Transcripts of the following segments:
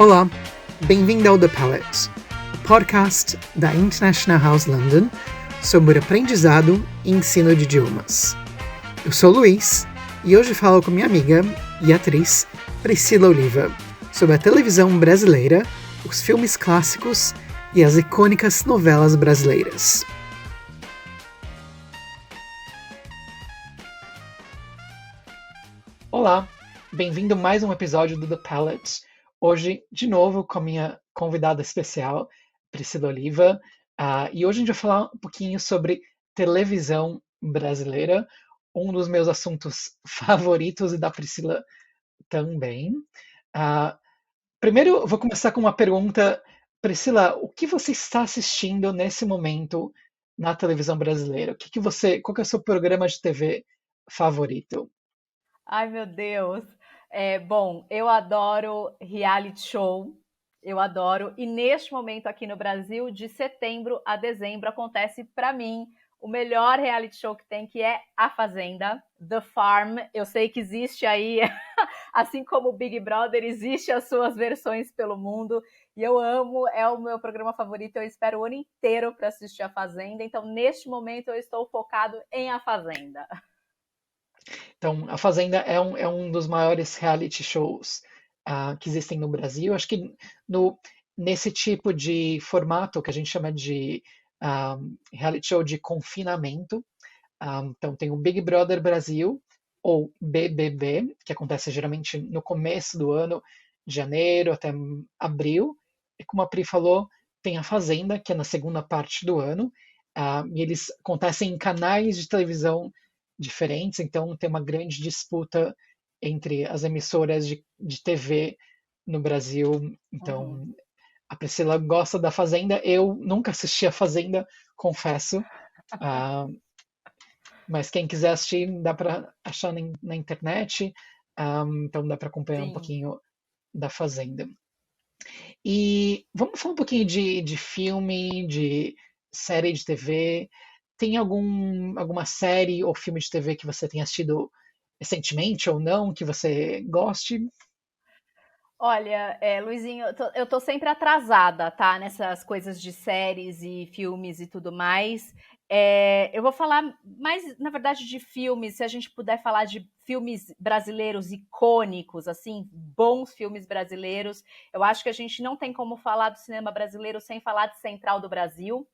Olá, bem-vindo ao The Palette, o podcast da International House London sobre aprendizado e ensino de idiomas. Eu sou o Luís e hoje falo com minha amiga e atriz Priscila Oliva sobre a televisão brasileira, os filmes clássicos e as icônicas novelas brasileiras. Olá, bem-vindo a mais um episódio do The Palette. Hoje, de novo, com a minha convidada especial, Priscila Oliva. E hoje a gente vai falar um pouquinho sobre televisão brasileira, um dos meus assuntos favoritos e da Priscila também. Primeiro, eu vou começar com uma pergunta. Priscila, o que você está assistindo nesse momento na televisão brasileira? Qual que é o seu programa de TV favorito? Ai, meu Deus. Bom, eu adoro reality show, eu adoro. E neste momento aqui no Brasil, de setembro a dezembro, acontece para mim o melhor reality show que tem, que é A Fazenda, The Farm. Eu sei que existe aí, assim como o Big Brother, existe as suas versões pelo mundo. E eu amo, é o meu programa favorito. Eu espero o ano inteiro para assistir A Fazenda. Então, neste momento, eu estou focado em A Fazenda. Então, A Fazenda é um dos maiores reality shows que existem no Brasil. Acho que nesse tipo de formato que a gente chama de reality show de confinamento. Então, tem o Big Brother Brasil, ou BBB, que acontece geralmente no começo do ano, de janeiro até abril. E como a Pri falou, tem A Fazenda, que é na segunda parte do ano. E eles acontecem em canais de televisão diferentes, então tem uma grande disputa entre as emissoras de TV no Brasil. Uhum. Então, a Priscila gosta da Fazenda. Eu nunca assisti a Fazenda, confesso. Ah, mas quem quiser assistir, dá para achar na internet. Então, dá para acompanhar um Sim. pouquinho da Fazenda. E vamos falar um pouquinho de filme, de série de TV. Tem alguma série ou filme de TV que você tenha assistido recentemente ou não, que você goste? Olha, Luizinho, eu tô sempre atrasada, tá? Nessas coisas de séries e filmes e tudo mais. Eu vou falar mais, na verdade, de filmes, se a gente puder falar de filmes brasileiros icônicos, assim, bons filmes brasileiros. Eu acho que a gente não tem como falar do cinema brasileiro sem falar de Central do Brasil.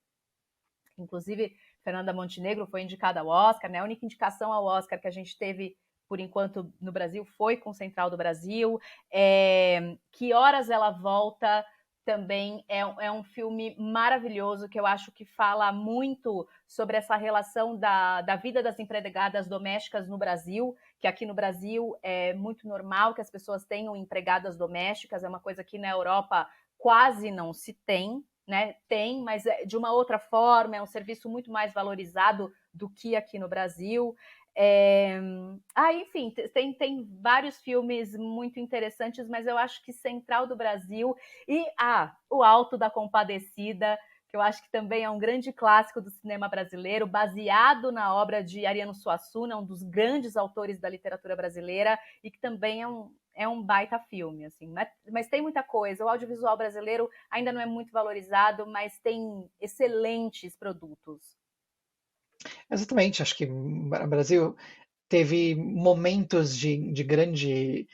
Inclusive, Fernanda Montenegro foi indicada ao Oscar, né? A única indicação ao Oscar que a gente teve, por enquanto, no Brasil foi com Central do Brasil. Que Horas Ela Volta também é um filme maravilhoso que eu acho que fala muito sobre essa relação da vida das empregadas domésticas no Brasil, que aqui no Brasil é muito normal que as pessoas tenham empregadas domésticas, é uma coisa que na Europa quase não se tem, né? Tem, mas de uma outra forma, é um serviço muito mais valorizado do que aqui no Brasil. Enfim, tem vários filmes muito interessantes, mas eu acho que Central do Brasil e O Alto da Compadecida, que eu acho que também é um grande clássico do cinema brasileiro, baseado na obra de Ariano Suassuna, um dos grandes autores da literatura brasileira, e que também é um baita filme, assim. Mas tem muita coisa. O audiovisual brasileiro ainda não é muito valorizado, mas tem excelentes produtos. Exatamente, acho que o Brasil teve momentos de grandes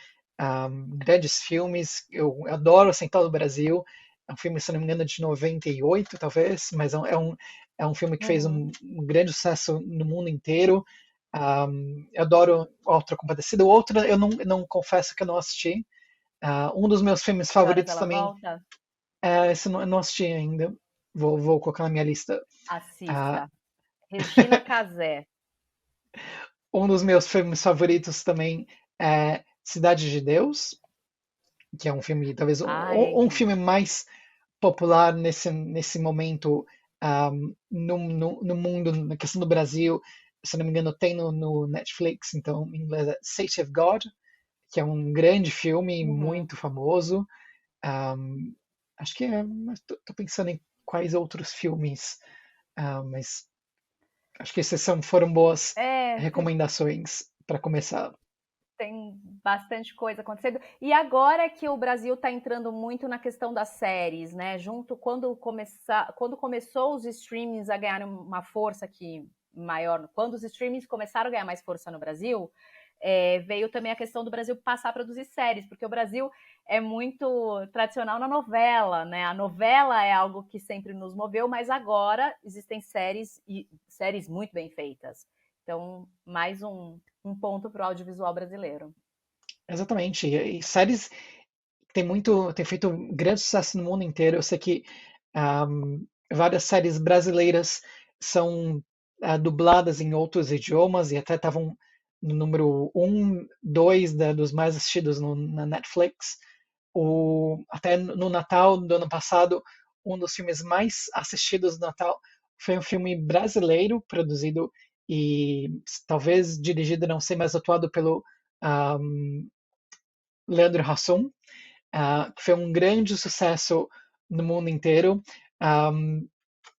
filmes. Eu adoro Central do Brasil. É um filme, se não me engano, de 98, talvez, mas é um filme que fez Uhum. um grande sucesso no mundo inteiro. Eu adoro Outra Compadecida. O outro, eu não confesso que eu não assisti. Um dos meus filmes Que Horas favoritos Ela também, Volta? esse eu não assisti ainda. Vou colocar na minha lista. Ah, Assista. Regina Casé. um dos meus filmes favoritos também é Cidade de Deus, que é um filme, talvez um Ai, filme mais popular nesse momento no mundo, na questão do Brasil. Se não me engano, tem no Netflix, então em inglês é City of God, que é um grande filme, uhum. muito famoso. Um, Acho que mas tô pensando em quais outros filmes, mas acho que foram boas É, recomendações para começar. tem. bastante coisa acontecendo. E agora que o Brasil está entrando muito na questão das séries, né? Junto quando começou os streamings a ganhar uma força que maior, quando os streamings começaram a ganhar mais força no Brasil, veio também a questão do Brasil passar a produzir séries, porque o Brasil é muito tradicional na novela, né? A novela é algo que sempre nos moveu, mas agora existem séries e séries muito bem feitas. Então, mais um ponto para o audiovisual brasileiro. Exatamente. E séries tem feito um grande sucesso no mundo inteiro. Eu sei que várias séries brasileiras são dubladas em outros idiomas e até estavam no número um, dois dos mais assistidos na Netflix. Até no Natal do ano passado, um dos filmes mais assistidos do Natal foi um filme brasileiro produzido e talvez dirigido, não sei, mas atuado pelo Leandro Hassum, que foi um grande sucesso no mundo inteiro.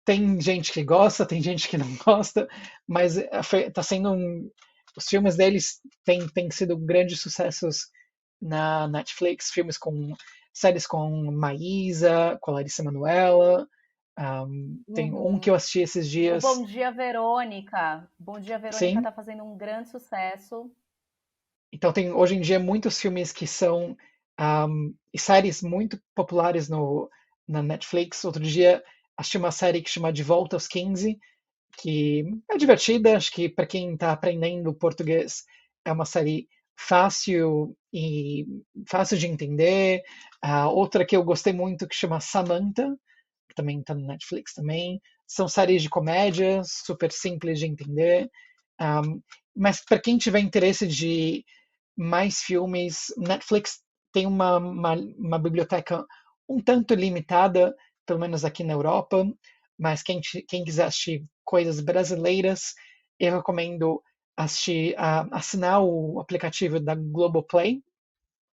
Tem gente que gosta, tem gente que não gosta, mas está sendo os filmes deles têm sido grandes sucessos na Netflix, séries com Maísa, com a Larissa Manoela. Tem um que Uhum. eu assisti esses O dias. Bom Dia Verônica. Bom Dia Verônica Sim, está fazendo um grande sucesso. então tem hoje em dia muitos filmes que são e séries muito populares na Netflix. Outro dia assisti uma série que chama De Volta aos 15, que é divertida, acho que para quem está aprendendo português é uma série fácil e fácil de entender. Outra que eu gostei muito que chama Samantha, que também está no Netflix também. São séries de comédia, super simples de entender. Um, mas para quem tiver interesse de mais filmes, Netflix tem uma biblioteca um tanto limitada, pelo menos aqui na Europa, mas quem quiser assistir coisas brasileiras, eu recomendo assinar o aplicativo da Globoplay.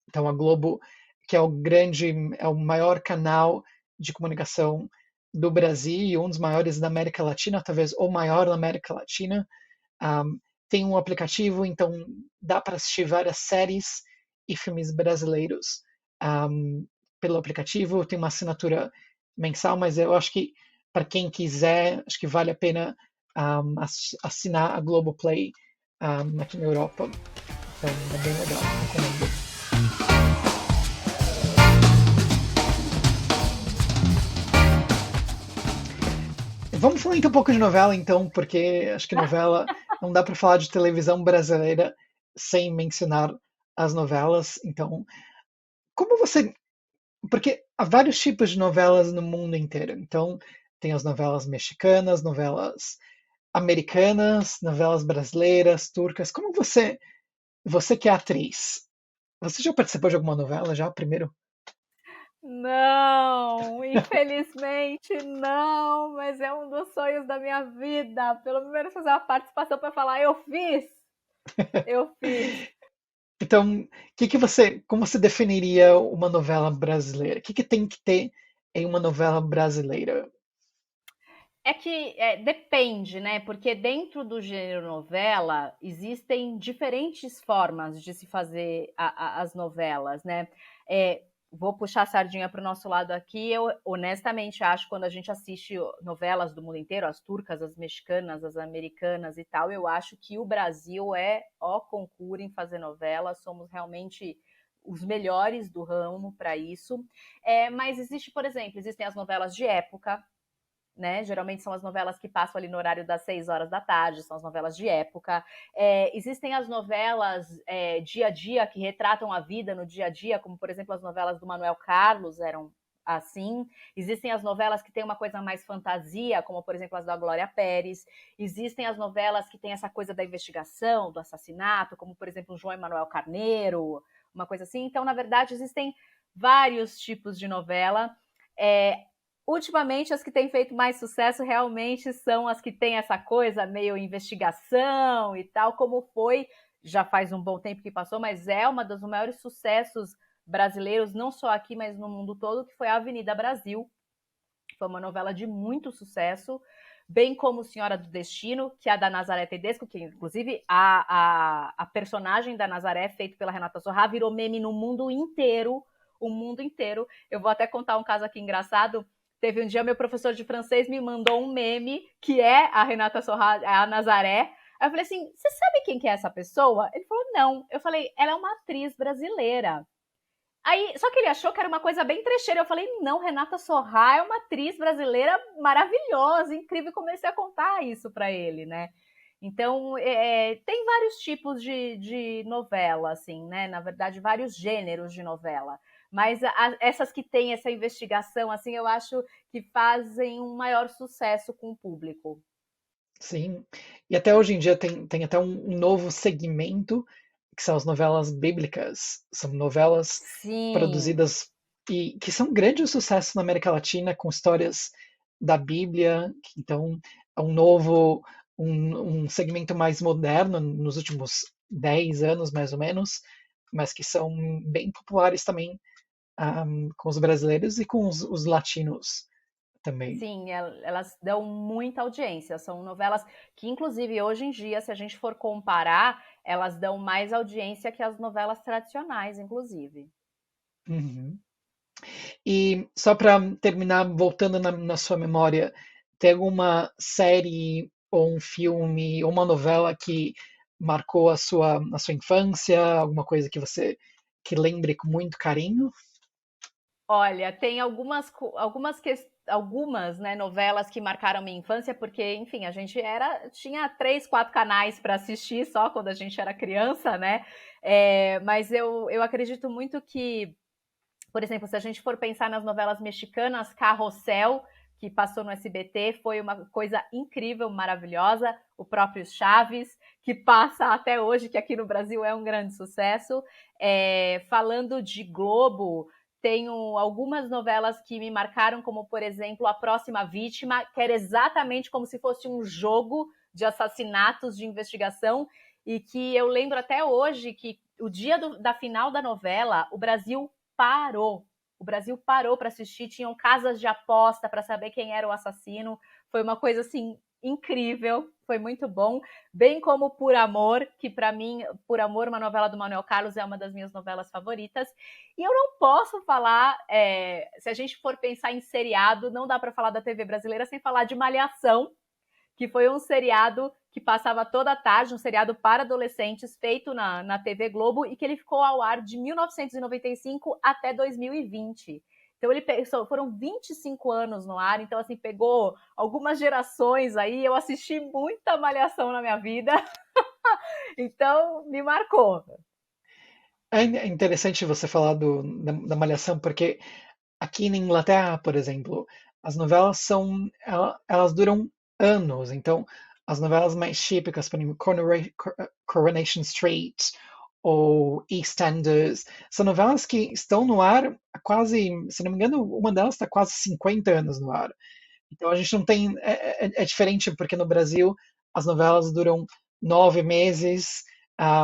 Então a Globo, que é o maior canal de comunicação do Brasil e um dos maiores da América Latina, talvez o maior da América Latina, um, tem um aplicativo, então dá para assistir várias séries e filmes brasileiros pelo aplicativo. Tem uma assinatura mensal, mas eu acho que para quem quiser, acho que vale a pena assinar a Globoplay aqui na Europa. Então é bem legal, recomendo. Vamos falar então um pouco de novela, então, porque acho que novela não dá para falar de televisão brasileira sem mencionar as novelas. Então, como você. Porque há vários tipos de novelas no mundo inteiro. Então, tem as novelas mexicanas, novelas americanas, novelas brasileiras, turcas. Como você que é atriz, você já participou de alguma novela já primeiro? Não, infelizmente não, mas é um dos sonhos da minha vida. Pelo menos fazer uma participação para falar, eu fiz, eu fiz. Então, como você definiria uma novela brasileira? O que tem que ter em uma novela brasileira? É que depende, né? Porque dentro do gênero novela existem diferentes formas de se fazer as novelas, né? Vou puxar a sardinha para o nosso lado aqui. Eu honestamente acho que quando a gente assiste novelas do mundo inteiro, as turcas, as mexicanas, as americanas e tal, eu acho que o Brasil é ó concurso em fazer novela. Somos realmente os melhores do ramo para isso. Mas existe, por exemplo, existem as novelas de época, né? Geralmente são as novelas que passam ali no horário das 6 horas da tarde, são as novelas de época. Existem as novelas dia a dia, que retratam a vida no dia a dia, como, por exemplo, as novelas do Manuel Carlos eram assim. Existem as novelas que têm uma coisa mais fantasia, como, por exemplo, as da Glória Pérez. Existem as novelas que têm essa coisa da investigação, do assassinato, como, por exemplo, João Emanuel Carneiro, uma coisa assim. Então, na verdade, existem vários tipos de novela. Ultimamente, as que têm feito mais sucesso realmente são as que têm essa coisa meio investigação e tal, como foi, já faz um bom tempo que passou, mas é uma dos maiores sucessos brasileiros, não só aqui, mas no mundo todo, que foi a Avenida Brasil. Foi uma novela de muito sucesso, bem como Senhora do Destino, que é a da Nazaré Tedesco, que inclusive a personagem da Nazaré, feito pela Renata Sorrah, virou meme no mundo inteiro, o mundo inteiro. Eu vou até contar um caso aqui engraçado. Teve um dia meu professor de francês me mandou um meme que é a Renata Sorrah, a Nazaré. Aí eu falei assim, você sabe quem que é essa pessoa? Ele falou, não. Eu falei, ela é uma atriz brasileira. Aí, só que ele achou que era uma coisa bem trecheira. Eu falei, não, Renata Sorrah é uma atriz brasileira maravilhosa, incrível. E comecei a contar isso para ele, né? Então, tem vários tipos de novela, assim, né? Na verdade, vários gêneros de novela. Mas essas que têm essa investigação, assim, eu acho que fazem um maior sucesso com o público. Sim. E até hoje em dia tem até um novo segmento, que são as novelas bíblicas. São novelas Sim, produzidas e que são grandes sucessos na América Latina, com histórias da Bíblia. Então, é um segmento mais moderno, nos últimos 10 anos, mais ou menos, mas que são bem populares também com os brasileiros e com os latinos também. sim, elas dão muita audiência. São novelas que, inclusive, hoje em dia, se a gente for comparar, elas dão mais audiência que as novelas tradicionais, inclusive. Uhum. E só para terminar, voltando na sua memória, tem alguma série ou um filme ou uma novela que marcou a sua infância? Alguma coisa que você que lembre com muito carinho? Olha, tem algumas, né, novelas que marcaram minha infância, porque, enfim, a gente tinha 3, 4 canais para assistir só quando a gente era criança, né? Mas eu acredito muito que, por exemplo, se a gente for pensar nas novelas mexicanas, Carrossel, que passou no SBT, foi uma coisa incrível, maravilhosa. O próprio Chaves, que passa até hoje, que aqui no Brasil é um grande sucesso. Falando de Globo, tenho algumas novelas que me marcaram, como, por exemplo, A Próxima Vítima, que era exatamente como se fosse um jogo de assassinatos, de investigação, e que eu lembro até hoje que o dia da final da novela, o Brasil parou. O Brasil parou para assistir, tinham casas de aposta para saber quem era o assassino. Foi uma coisa assim incrível, foi muito bom. Bem como Por Amor, que para mim, Por Amor, uma novela do Manuel Carlos, é uma das minhas novelas favoritas. E eu não posso falar, se a gente for pensar em seriado, não dá para falar da TV brasileira sem falar de Malhação, que foi um seriado que passava toda tarde, um seriado para adolescentes feito na TV Globo e que ele ficou ao ar de 1995 até 2020. Então foram 25 anos no ar, então assim, pegou algumas gerações aí, eu assisti muita Malhação na minha vida, então me marcou. É interessante você falar da Malhação, porque aqui na Inglaterra, por exemplo, as novelas elas duram anos. Então, as novelas mais típicas, por exemplo, Coronation Street ou EastEnders, são novelas que estão no ar há quase, se não me engano, uma delas está quase 50 anos no ar. Então a gente não tem. É diferente porque no Brasil as novelas duram 9 meses,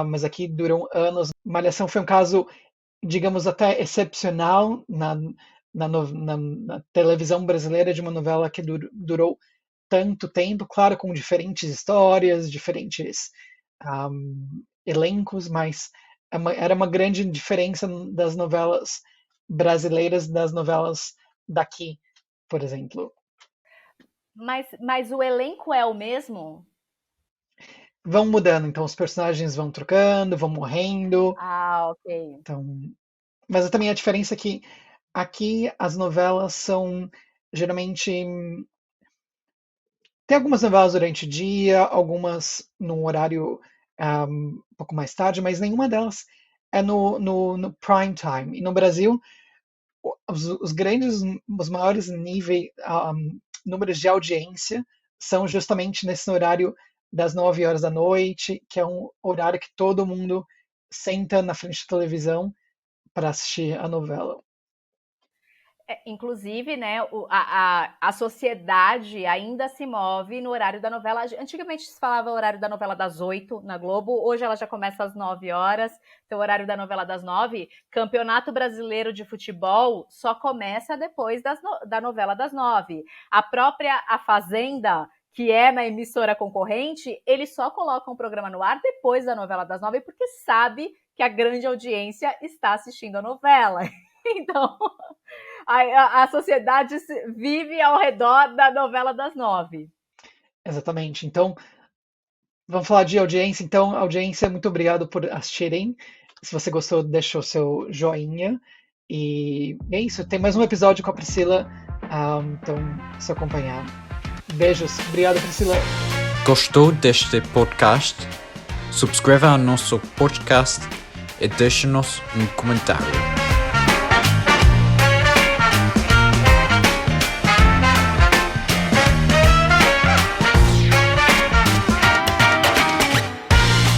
mas aqui duram anos. Malhação foi um caso, digamos, até excepcional na televisão brasileira de uma novela que durou tanto tempo, claro, com diferentes histórias, diferentes elencos, mas era uma grande diferença das novelas brasileiras das novelas daqui, por exemplo. Mas o elenco é o mesmo? Vão mudando, então os personagens vão trocando, vão morrendo. Ah, ok. Então, mas também a diferença é que aqui as novelas são geralmente tem algumas novelas durante o dia, algumas num horário um pouco mais tarde, mas nenhuma delas é no prime time. E no Brasil, os maiores níveis, números de audiência são justamente nesse horário das 9 horas da noite, que é um horário que todo mundo senta na frente da televisão para assistir a novela. Inclusive, né, a sociedade ainda se move no horário da novela. Antigamente se falava o horário da novela das 8 na Globo, hoje ela já começa às 9 horas, então o horário da novela das 9. Campeonato Brasileiro de Futebol só começa depois da novela das 9. A própria A Fazenda, que é na emissora concorrente, eles só colocam o programa no ar depois da novela das 9, porque sabe que a grande audiência está assistindo a novela. Então, a sociedade vive ao redor da novela das 9. Exatamente. Então, vamos falar de audiência. Então, audiência, muito obrigado por assistirem. Se você gostou, deixa o seu joinha. E é isso. Tem mais um episódio com a Priscila. Então, se acompanhar. Beijos. Obrigado, Priscila. Gostou deste podcast? Subscreva ao nosso podcast e deixe-nos um comentário.